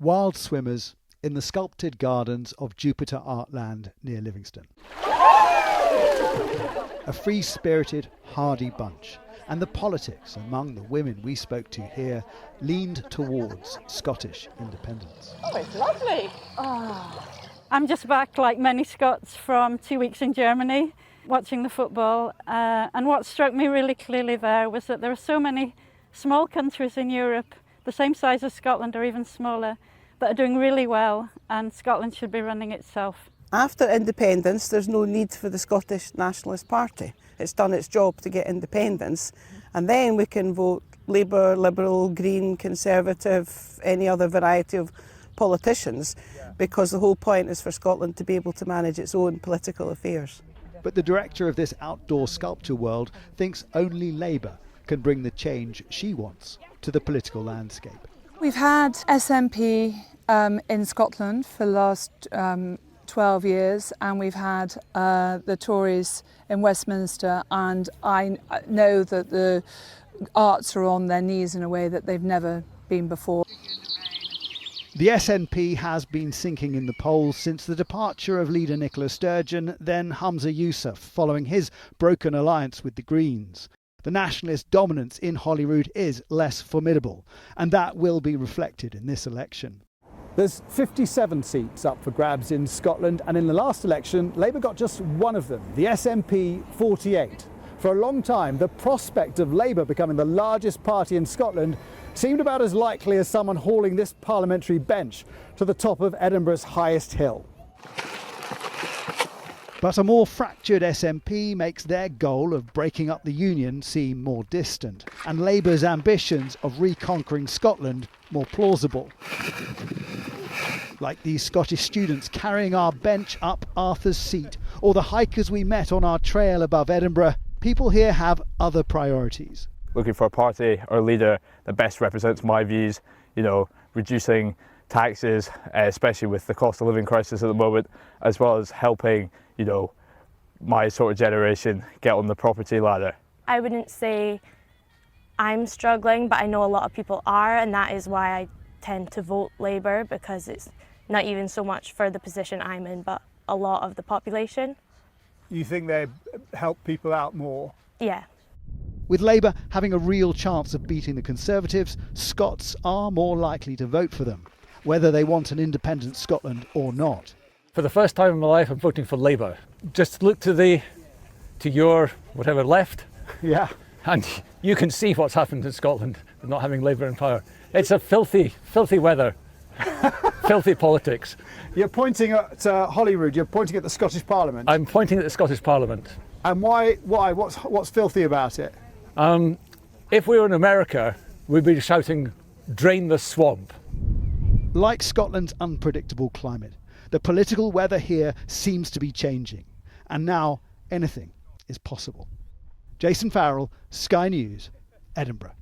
Wild swimmers in the sculpted gardens of Jupiter Artland near Livingston. A free-spirited, hardy bunch, and the politics among the women we spoke to here leaned towards Scottish independence. Oh, it's lovely. I'm just back, like many Scots, from 2 weeks in Germany, watching the football. And what struck me really clearly there was that there are so many small countries in Europe, the same size as Scotland or even smaller, that are doing really well, and Scotland should be running itself. After independence, there's no need for the Scottish Nationalist Party. It's done its job to get independence, and then we can vote Labour, Liberal, Green, Conservative, any other variety of politicians, because the whole point is for Scotland to be able to manage its own political affairs. But the director of this outdoor sculpture world thinks only Labour can bring the change she wants to the political landscape. We've had SNP in Scotland for the last 12 years, and we've had the Tories in Westminster, and I know that the arts are on their knees in a way that they've never been before. The SNP has been sinking in the polls since the departure of leader Nicola Sturgeon, then Humza Yousaf, following his broken alliance with the Greens. The nationalist dominance in Holyrood is less formidable, and that will be reflected in this election. There's 57 seats up for grabs in Scotland, and in the last election, Labour got just one of them, the SNP 48. For a long time, the prospect of Labour becoming the largest party in Scotland seemed about as likely as someone hauling this parliamentary bench to the top of Edinburgh's highest hill. But a more fractured SNP makes their goal of breaking up the union seem more distant, and Labour's ambitions of reconquering Scotland more plausible. Like these Scottish students carrying our bench up Arthur's Seat, or the hikers we met on our trail above Edinburgh, people here have other priorities. Looking for a party or leader that best represents my views, reducing taxes, especially with the cost of living crisis at the moment, as well as helping, my sort of generation get on the property ladder. I wouldn't say I'm struggling, but I know a lot of people are, and that is why I tend to vote Labour, because it's not even so much for the position I'm in, but a lot of the population. You think they help people out more? Yeah. With Labour having a real chance of beating the Conservatives, Scots are more likely to vote for them, whether they want an independent Scotland or not. For the first time in my life, I'm voting for Labour. Just look to your whatever left, Yeah. and you can see what's happened in Scotland with not having Labour in power. It's a filthy, filthy weather, filthy politics. You're pointing at Holyrood, you're pointing at the Scottish Parliament. I'm pointing at the Scottish Parliament. And why? What's filthy about it? If we were in America, we'd be shouting, "Drain the swamp." Like Scotland's unpredictable climate, the political weather here seems to be changing, and now anything is possible. Jason Farrell, Sky News, Edinburgh.